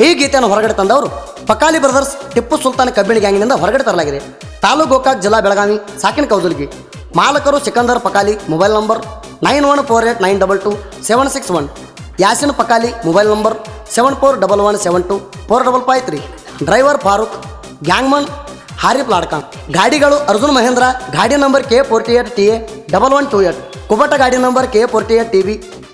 ಈ ಗೀತೆಯನ್ನು ಹೊರಗಡೆ ತಂದವರು ಪಕಾಲಿ ಬ್ರದರ್ಸ್ ಟಿಪ್ಪು ಸುಲ್ತಾನ್ ಕಬ್ಬಿಣಿ ಗ್ಯಾಂಗಿನಿಂದ ಹೊರಗಡೆ ತರಲಾಗಿದೆ. ತಾಲೂಕು ಗೋಕಾಕ್, ಜಿಲ್ಲಾ ಬೆಳಗಾವಿ, ಸಾಕಿನ ಕೌದಲ್ಗಿ. ಮಾಲಕರು Sikandar Pakali, mobile number 9148922761. Yasin Pakali, mobile number 7411724553. Driver Farooq, gangman Harif Ladkhan. ಗಾಡಿಗಳು ಅರ್ಜುನ್ ಮಹೇಂದ್ರ, ಗಾಡಿ ನಂಬರ್ K48TA 1128. ಕುಬಟ ಗಾಡಿ ನಂಬರ್ K48TB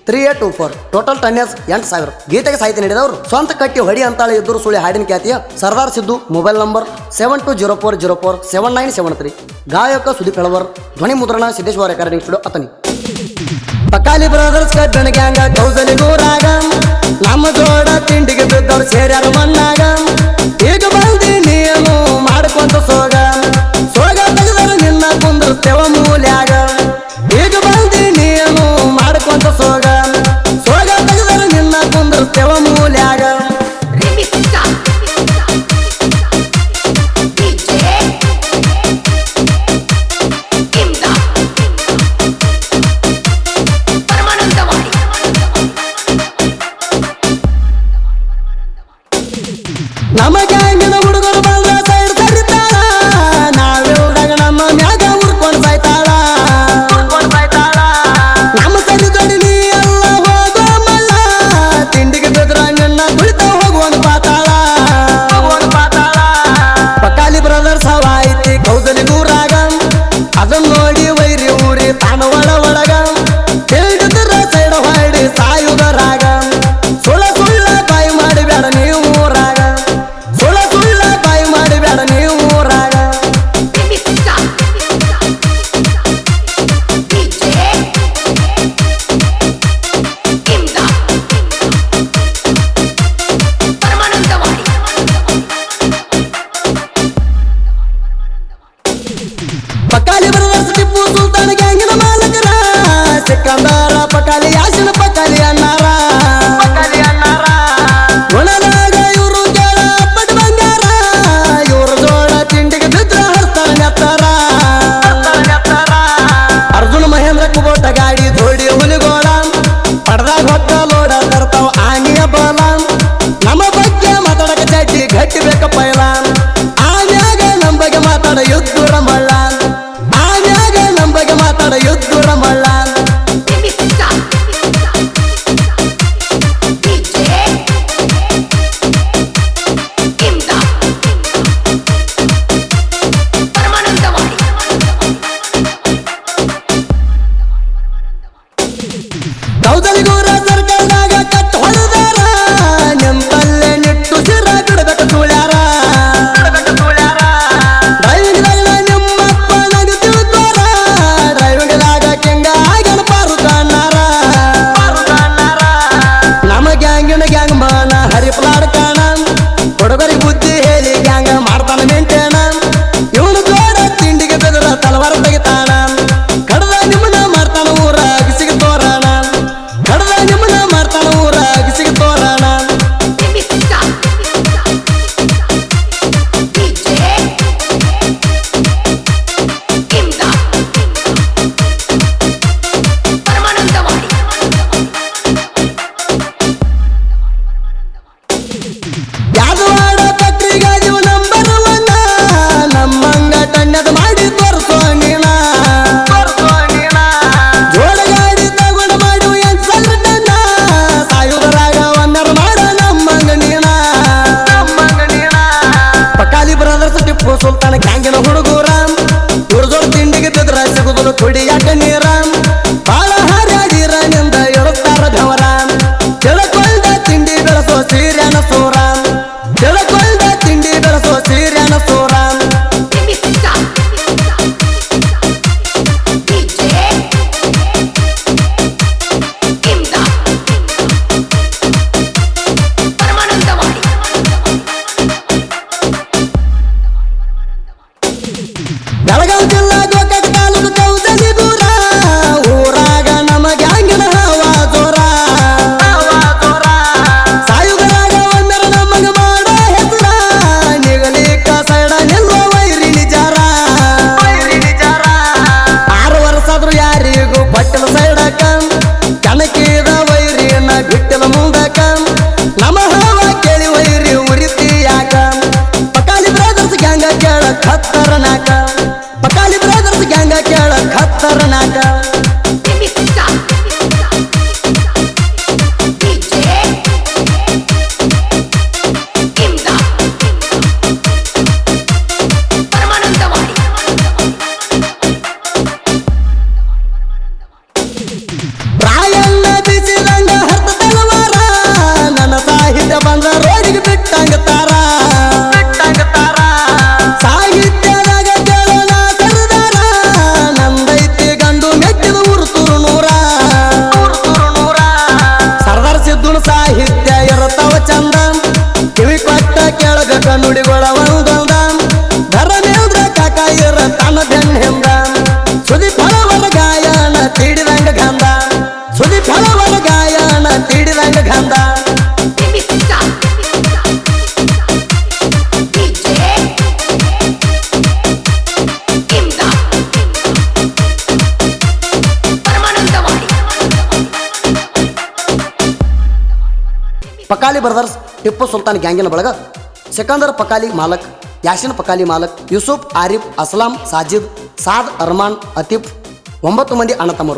3824. Total tonnage 8000. ಗೀತೆಗೆ ಸಾಹಿತ್ಯ ನೀಡಿದವರು ಸ್ವಂತ ಕಟ್ಟಿ ಹೊಡಿ ಅಂತಾಳೆ ಇದ್ದರು ಸುಳಿ ಹಾಡಿನ ಖ್ಯಾತಿಯ ಸರ್ದಾರ್ ಸಿದ್ದು, ಮೊಬೈಲ್ ನಂಬರ್ 7204047973. ಗಾಯಕ ಸುದೀಪ್ ಹೆಳವರ್, ಧ್ವನಿ ಮುದ್ರಣ ಸಿದ್ದೇಶ್ವರ ರೆಕಾರ್ಡಿಂಗ್ ಸ್ಟುಡಿಯೋ ಅತನಿ. ಪಕಾಲಿ ಬ್ರದರ್ಸ್ ಕಬ್ಬಣ ಗ್ಯಾಂಗ ಕೌಸಲಿಗೂರಾಗ, ನಮ್ಮ ಜೋಡ ತಿಂಡಿಗೆ ಬಿದ್ದವ್ರು ಸೇರ್ಯಾರ ಮಣ್ಣಾಗ. ಈಗ ಬಂದಿ ನೀನು ಮಾಡ್ಕೊಂತ ಸೋಗ ತೆಗೆದರು ನಿನ್ನ ಕುಂದಿರ್ತೇವ ಮೂಲ್ಯಾಗ. ಈಗ ಬಂದಿ ನೀನು ಮಾಡ್ಕೊಂತ ಸೋಗ ತೆಗೆದರು ನಿನ್ನ ಕುಂದಿರ್ತೇವ ಮೂಲ್ಯಾಗ. ನಮ್ಮ ಗ್ಯಾಂಗಿನ ಹುಡುಗರು ಬಂದ್ರ ಸೈಡ್ ಸರಿತಾಳ, ನಾವಿಲ್ದಾಗ ನಮ್ಮ ಮ್ಯಾಗ ಉರ್ಕೊಂಡ್ ಸಾಯ್ತಾಳ. ನಮ್ಮ ಸರಿ ಜೋಡಿ ನೀ ಎಲ್ಲ ಹೋಗೋ ಮಲ್ಲ, ತಿಂಡಿಗೆ ಬಿದ್ರ ನಿನ್ನ ಕುಳಿತ ಹೋಗುವಂದು ಪಾತಾಳ. ಪಕಾಲಿ ಬ್ರದರ್ಸ್ ಹವ ಐತಿ ಕೌದಲಿಗೂರಾಗ, ಅದನ್ನ ನೋಡಿ ವೈರಿ ಊರಿ ತಾನು ಒಳಗ ತಿಳಿದ್ರ ಸೈಡ್ ಹೊಡಿ ಸಾಯುವುದರಾಗ. ಸುಳ್ಳ ಬಾಯಿ ಮಾಡಿ ಬೇಡ ನೀವು ಊರಾಗ, ಸುಳ್ಳ ಪಕಾಲಿ ಬ್ರದರ್ಸ್ ಟಿಪ್ಪು ಸುಲ್ತಾನ್ ಗ್ಯಾಂಗಿನ ಬಳಗ ಸಿಕಂದರ್ ಪಕಾಲಿ ಮಾಲಕ್, ಯಾಸಿನ್ ಪಕಾಲಿ ಮಾಲಕ್, ಯೂಸುಫ್, ಆರಿಫ್, ಅಸ್ಲಾಂ, ಸಾಜಿದ್, ಸಾದ್, ಅರ್ಮಾನ್, ಅತೀಫ್ 9 ಮಂದಿ ಅಣ್ಣ ತಮ್ಮರು.